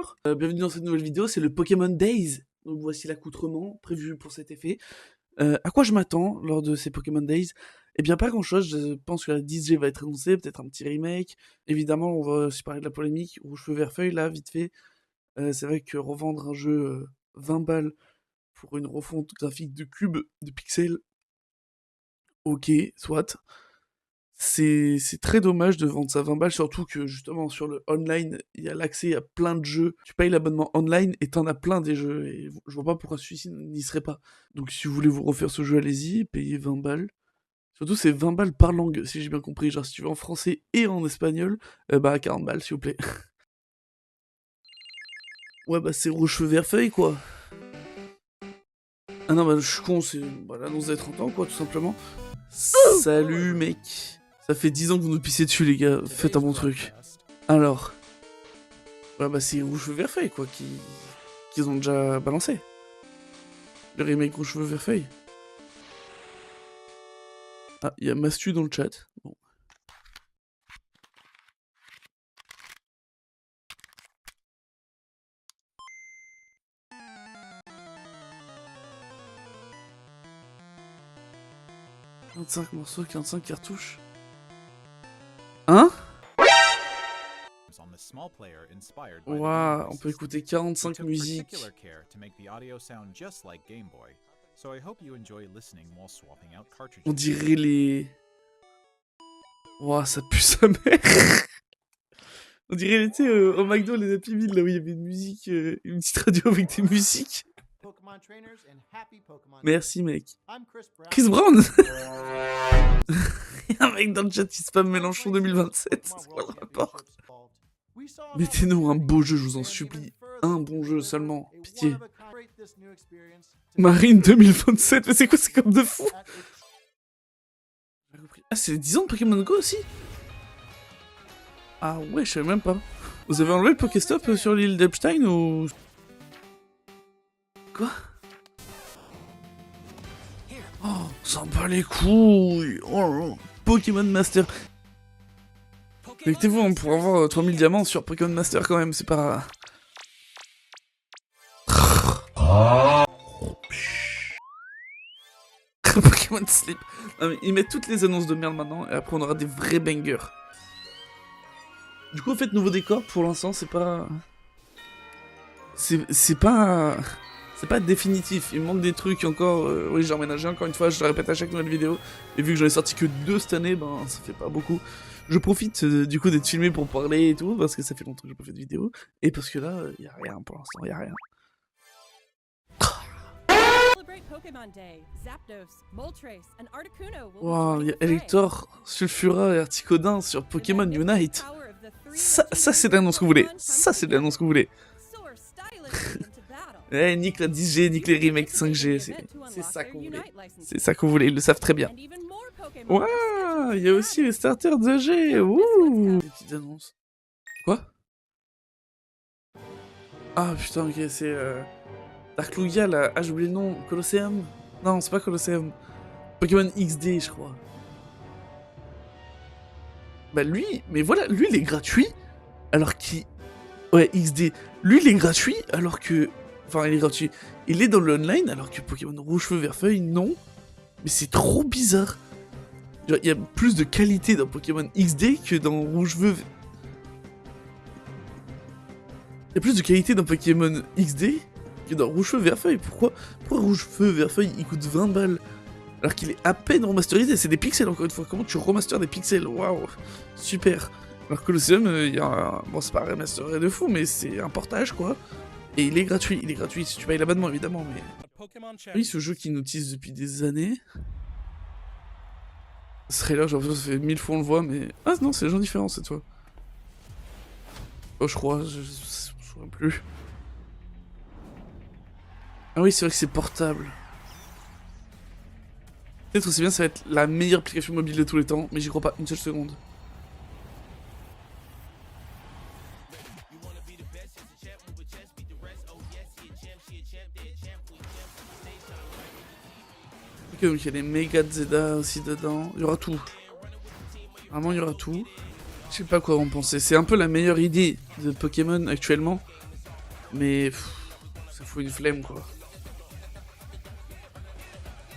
bonjour. Bienvenue dans cette nouvelle vidéo, c'est le Pokémon Days. Donc voici l'accoutrement prévu pour cet effet. À quoi je m'attends lors de ces Pokémon Days? Eh bien pas grand chose, je pense que la 10G va être annoncée, peut-être un petit remake. Évidemment, on va aussi parler de la polémique, Rouge Feu Vert Feuille là, vite fait. C'est vrai que revendre un jeu 20 balles pour une refonte graphique de cubes, de pixels, ok, soit. C'est très dommage de vendre ça 20 balles, surtout que justement sur le online, il y a l'accès à plein de jeux. Tu payes l'abonnement online et t'en as plein des jeux, et je vois pas pourquoi celui-ci n'y serait pas. Donc si vous voulez vous refaire ce jeu, allez-y, payez 20 balles. Surtout c'est 20 balles par langue, si j'ai bien compris. Genre si tu veux en français et en espagnol, bah 40 balles s'il vous plaît. Ouais bah c'est Rouge Feu Vert Feuille quoi. Ah non bah je suis con, c'est l'annonce des 30 ans quoi tout simplement. Salut mec. Ça fait 10 ans que vous nous pissez dessus les gars, faites un bon truc. Alors, ouais bah c'est Rouge Feu Vert Feuille quoi, qu'ils ont déjà balancé. Le remake Rouge Feu Vert Feuille. Ah, il y a Mastu dans le chat. Bon. « 25 morceaux, 45 cartouches. » Hein? Waouh, on peut écouter 45 musiques. On dirait les... Waouh, ça pue sa mère. On dirait, tu sais, au McDo, les Happy Meal, là où il y avait une musique, une petite radio avec des musiques. Merci, mec. Chris Brown. Il y a un mec dans le chat qui spam Mélenchon 2027. C'est quoi le rapport? Mettez-nous un beau jeu, je vous en supplie. Un bon jeu seulement, pitié. Marine 2027, mais c'est quoi, c'est comme de fou? Ah, c'est les 10 ans de Pokémon Go aussi? Ah ouais, je savais même pas. Vous avez enlevé le Pokéstop sur l'île d'Epstein ou... Quoi? Oh, on s'en bat les couilles. Oh, Pokémon Master. Connectez-vous pour avoir 3000 diamants sur Pokémon Master quand même, c'est pas... Pokémon Sleep. Non, mais ils mettent toutes les annonces de merde maintenant et après on aura des vrais bangers. Du coup, en fait, nouveau décor, pour l'instant, c'est pas... C'est pas définitif, il me manque des trucs encore, oui j'ai emménagé encore une fois, je le répète à chaque nouvelle vidéo, et vu que j'en ai sorti que 2 cette année, ben ça fait pas beaucoup. Je profite du coup d'être filmé pour parler et tout, parce que ça fait longtemps que j'ai pas fait de vidéo, et parce que là, y a rien pour l'instant, y a rien. Wow, y'a Elector, Sulfura et Articodin sur Pokémon Unite. Ça c'est l'annonce que vous voulez, ça c'est l'annonce que vous voulez. Eh, nique la 10G, nique les remakes 5G, c'est ça qu'on voulait. C'est ça qu'on voulait, ils le savent très bien. Waouh, il y a aussi les starters 2G, ouh. Des petites annonces. Quoi? Ah putain, ok, c'est Dark Lugia là, ah j'ai oublié le nom, Colosseum? Non, c'est pas Colosseum. Pokémon XD, je crois. Bah lui, mais voilà, lui il est gratuit, alors qu'il... Ouais, XD. Lui il est gratuit, alors que... Enfin, il est gratuit. Il est dans le online, alors que Pokémon Rouge Feu Vert Feuille, non. Mais c'est trop bizarre. Genre, il y a plus de qualité dans Pokémon XD que dans Rouge Feu... Il y a plus de qualité dans Pokémon XD que dans Rouge Feu Vert Feuille. Pourquoi Rouge Feu Vert Feuille, il coûte 20 balles alors qu'il est à peine remasterisé? C'est des pixels, encore une fois. Comment tu remasters des pixels? Waouh, super. Alors que Colosseum, il y a un... Bon, c'est pas remasteré de fou, mais c'est un portage, quoi. Et il est gratuit si tu payes l'abonnement évidemment, mais... Oui, ce jeu qui nous tease depuis des années... Ce trailer, j'ai l'impression que ça fait 1000 fois on le voit, mais... Ah non, c'est des gens différents cette fois. Oh, je crois, je souviens plus. Ah oui, c'est vrai que c'est portable. Peut-être aussi bien, ça va être la meilleure application mobile de tous les temps, mais j'y crois pas une seule seconde. Ok, donc il y a les méga Zeda aussi dedans. Il y aura tout. Vraiment, il y aura tout. Je sais pas quoi en penser. C'est un peu la meilleure idée de Pokémon actuellement. Mais ça fout une flemme quoi.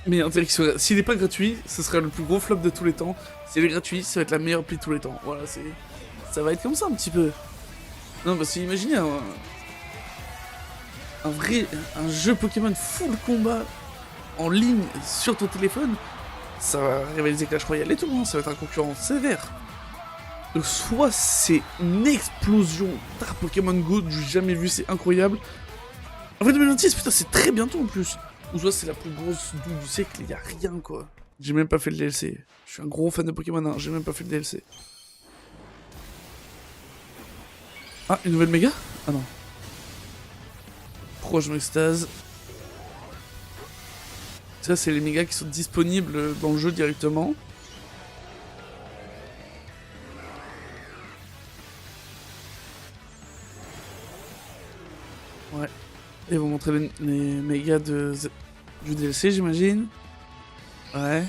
Mais on dirait que s'il n'est pas gratuit, ce sera le plus gros flop de tous les temps. S'il est gratuit, ça va être la meilleure appli de tous les temps. Voilà, ça va être comme ça un petit peu. Non, parce que imaginez un jeu Pokémon full combat en ligne sur ton téléphone, ça va rivaliser Clash Royale et tout, hein, ça va être un concurrent sévère. Donc soit c'est une explosion d'art Pokémon Go du jamais vu, c'est incroyable. En vrai 2026, putain, c'est très bientôt en plus. Ou soit c'est la plus grosse double du siècle, il y a rien quoi. J'ai même pas fait le DLC. Je suis un gros fan de Pokémon, hein, j'ai même pas fait le DLC. Ah, une nouvelle méga? Ah non. Pourquoi je m'extase? Ça, c'est les mégas qui sont disponibles dans le jeu directement. Ouais. Et vont montrer les mégas du DLC, j'imagine. Ouais.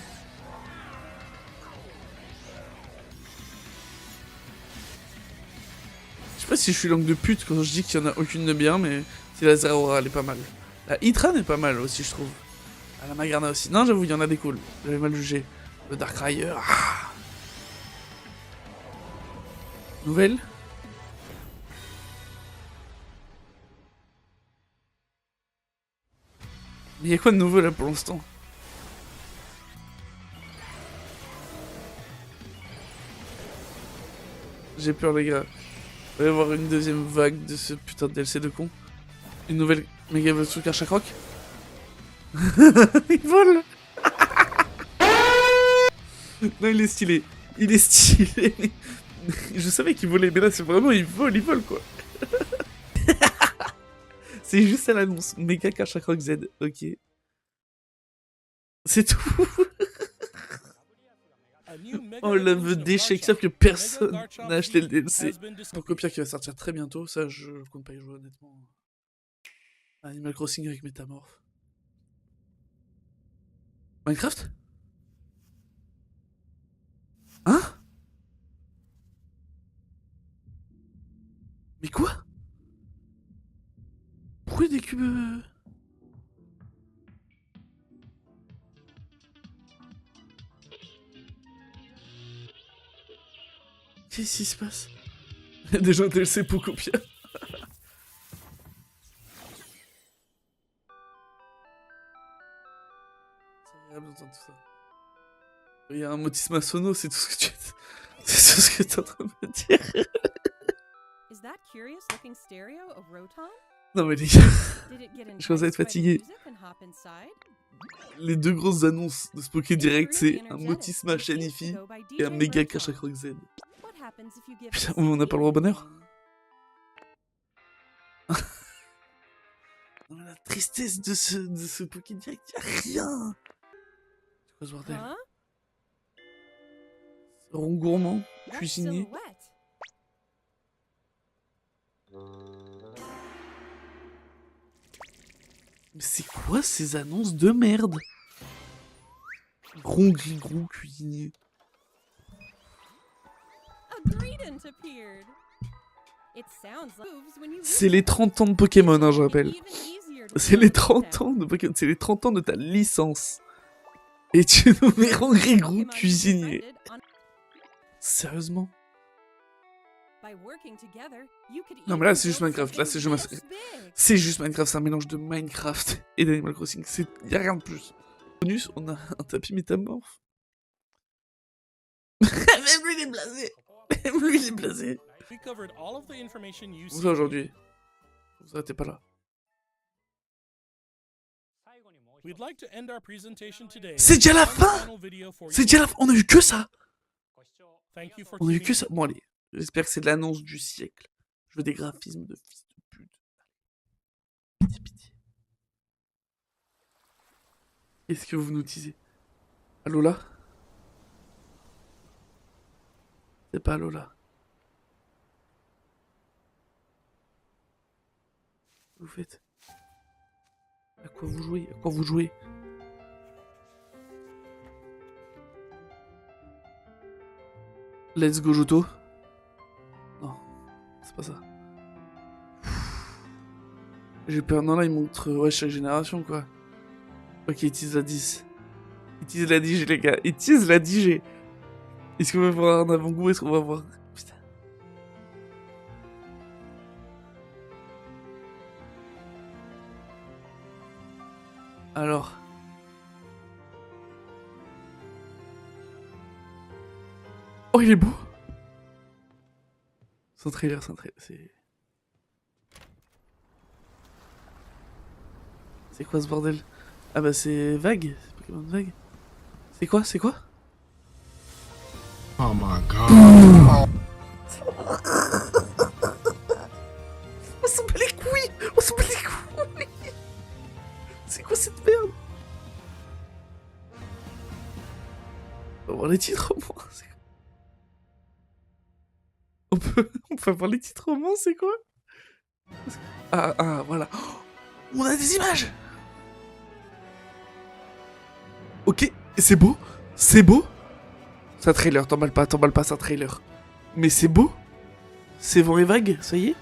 Je sais pas si je suis langue de pute quand je dis qu'il y en a aucune de bien, mais si la Zeraora, elle est pas mal. La Hitran est pas mal aussi, je trouve. Ah, la Magarna aussi. Non, j'avoue, il y en a des cool. J'avais mal jugé. Le Darkrai. Ah. Nouvelle. Mais y'a quoi de nouveau là pour l'instant? J'ai peur les gars. Il va y avoir une deuxième vague de ce putain de DLC de con. Une nouvelle méga Evolution Karchakroc. Il vole. Non, il est stylé. Il est stylé. Je savais qu'il volait, mais là c'est vraiment il vole quoi. C'est juste à l'annonce. Méga Karchakroc Z, ok. C'est tout. Oh, la veut d'échec, sauf que personne n'a acheté le DLC. Donc Copia qui va sortir très bientôt, ça je compte pas y jouer honnêtement. Animal Crossing avec Métamorph. Minecraft? Hein? Mais quoi? Pourquoi des cubes... Qu'est-ce qui se passe? Il y a déjà un DLC pour Copia. C'est agréable d'entendre tout ça. Il y a un Motisma Sono, c'est tout ce que tu... C'est tout ce que t'es en train de me dire. Is that curious looking stereo of Rotom? Non mais les gars, Did it get je commence à être fatigué. Les deux grosses annonces de ce Poké Direct, c'est un Motisma Shanifi et un méga Karchakroc Z. Putain, on n'a pas le droit au bonheur? Non, la tristesse de ce Poké Direct, y'a rien. C'est quoi ce bordel? Rond gourmand, cuisinier. Mais c'est quoi ces annonces de merde? Rond gris gros cuisinier. C'est les 30 ans de Pokémon, hein, je rappelle. C'est les 30 ans de Pokémon, c'est les 30 ans de ta licence. Et tu nous mets Rond gris gros cuisinier. Sérieusement? Non mais là c'est juste Minecraft, là c'est juste Minecraft, c'est un mélange de Minecraft et d'Animal Crossing, y'a rien de plus. Bonus, on a un tapis métamorphe. Même lui il est blasé. Même lui il est blasé. Vous là aujourd'hui. Vous t'es pas là. C'est déjà la fin. C'est déjà la fin, on a eu que ça. On a eu que ça, bon allez. J'espère que c'est de l'annonce du siècle. Je veux des graphismes de fils de pute. Pitié, pitié. Qu'est-ce que vous nous disez? Alola? C'est pas Alola. Vous faites? À quoi vous jouez? À quoi vous jouez? Let's go Joto? Non, c'est pas ça. J'ai peur. Non, là, il montre ouais, chaque génération, quoi. Ok, ils teasent la 10. Ils teasent la 10G, les gars. Ils teasent la 10G. Est-ce qu'on va voir un avant-goût? Est-ce qu'on va voir... Putain. Alors... Oh, il est beau. C'est un trailer, c'est... C'est quoi ce bordel? Ah bah c'est vague. C'est Pokémon vague. C'est quoi? C'est quoi? Oh my god. On s'en bat les couilles! On s'en bat les couilles! C'est quoi cette merde? On va voir les titres au moins. On peut voir les titres au moins, c'est quoi? Ah, voilà. Oh, on a des images! Ok, c'est beau? C'est beau? C'est un trailer, t'emballes pas, c'est un trailer. Mais c'est beau? C'est vent et vague, ça y est?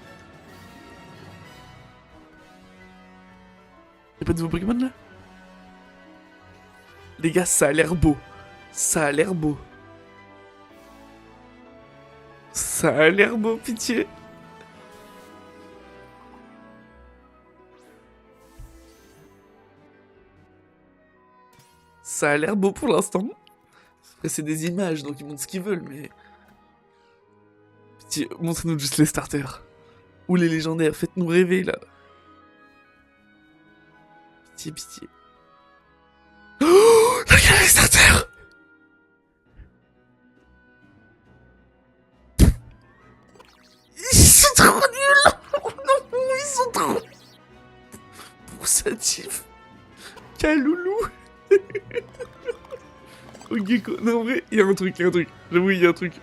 Y'a pas de nouveau Pokémon là? Les gars, ça a l'air beau. Ça a l'air beau. Ça a l'air beau, pitié. Ça a l'air beau pour l'instant. Après, c'est des images, donc ils montrent ce qu'ils veulent, mais... Pitié, montrez-nous juste les starters. Ou les légendaires, faites-nous rêver, là. Pitié, pitié. Oh, regarde les starters! Ils sont trop nuls! Oh non, ils sont trop... Poussatif. Kaloulou. Ogeko. Non, en vrai, il y a un truc, J'avoue, il y a un truc.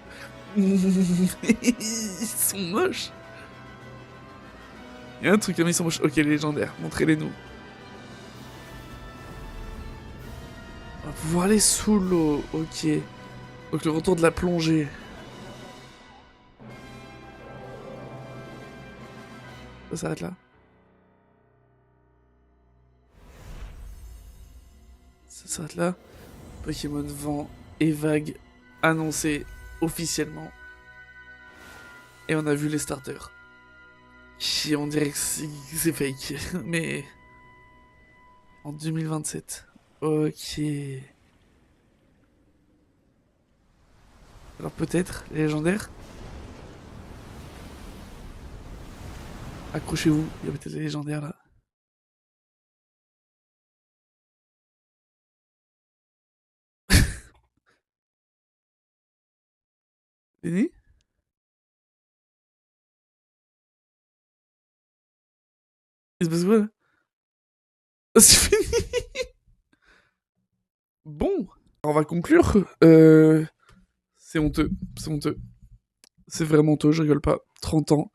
Ils sont moches. Il y a un truc, mais ils sont moches. Ok, légendaire, montrez-les-nous. On va pouvoir aller sous l'eau, ok. Donc le retour de la plongée. Ça s'arrête là. Ça s'arrête là. Pokémon vent et vague annoncé officiellement. Et on a vu les starters. Qui on dirait que c'est fake. Mais... En 2027. Ok. Alors peut-être, les légendaires. Accrochez-vous, il y a peut-être les légendaires là. Fini? Il se passe quoi là? Oh, c'est fini. Bon, on va conclure. C'est honteux, c'est honteux. C'est vraiment honteux, je rigole pas. 30 ans.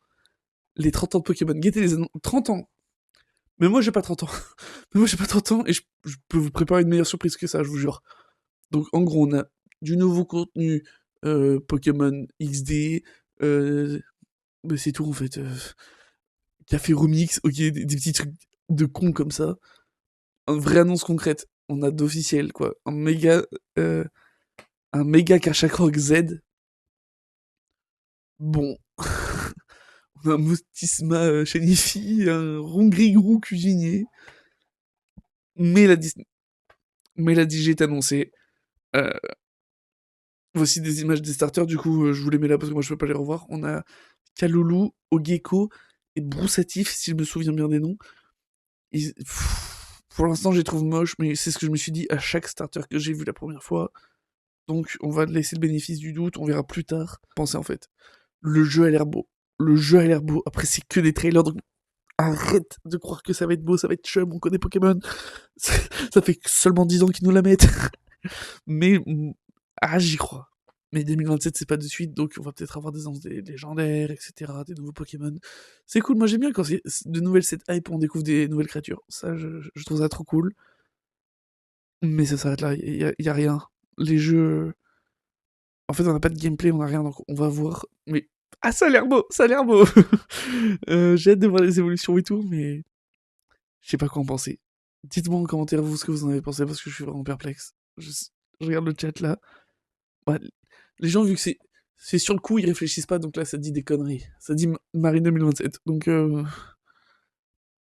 Les 30 ans de Pokémon. Guettez les annonces. 30 ans. Mais moi j'ai pas 30 ans. Mais moi j'ai pas 30 ans et je peux vous préparer une meilleure surprise que ça, je vous jure. Donc en gros, on a du nouveau contenu Pokémon XD. Mais c'est tout en fait. Café Remix, ok, des petits trucs de cons comme ça. Une vraie annonce concrète. On a d'officiel, quoi. Un méga Kachakroc Z. Bon. On a un Mostisma Shinifi, un Rongrigou cuisinier. Mais la DG est annoncée. Voici des images des starters, du coup, je vous les mets là parce que moi je peux pas les revoir. On a Kaloulou, Ogeko et Broussatif, si je me souviens bien des noms. Pour l'instant, je les trouve moches, mais c'est ce que je me suis dit à chaque starter que j'ai vu la première fois. Donc, on va laisser le bénéfice du doute, on verra plus tard. Pensez en fait, le jeu a l'air beau. Le jeu a l'air beau. Après, c'est que des trailers, donc arrête de croire que ça va être beau, ça va être chum, on connaît Pokémon. Ça fait seulement 10 ans qu'ils nous la mettent. Mais, j'y crois. Mais 2027, c'est pas de suite, donc on va peut-être avoir des annonces des légendaires, etc., des nouveaux Pokémon. C'est cool, moi j'aime bien quand c'est de nouvelles set hype, on découvre des nouvelles créatures. Ça, je trouve ça trop cool. Mais ça s'arrête là, y a rien. Les jeux... En fait, on n'a pas de gameplay, on a rien, donc on va voir. Mais... Ah, ça a l'air beau, ça a l'air beau. J'ai hâte de voir les évolutions et tout, mais... Je sais pas quoi en penser. Dites-moi en commentaire vous ce que vous en avez pensé parce que je suis vraiment perplexe. Je regarde le chat là. Ouais, les gens, vu que c'est sur le coup, ils réfléchissent pas, donc là ça dit des conneries. Ça dit Marie 2027. Donc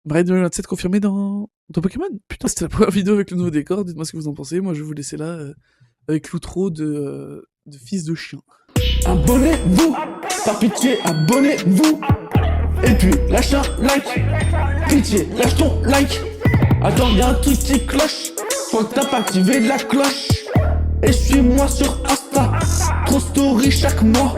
Marie 2027 confirmé dans Pokémon. Putain, c'était la première vidéo avec le nouveau décor. Dites-moi ce que vous en pensez. Moi je vais vous laisser là avec l'outro de fils de chien. Abonnez-vous, par pitié, abonnez-vous. Et puis lâche un like, pitié, lâche ton like. Attends, y'a un truc qui cloche, faut que t'as pas activé la cloche. Et suis-moi sur Insta, trop story chaque mois.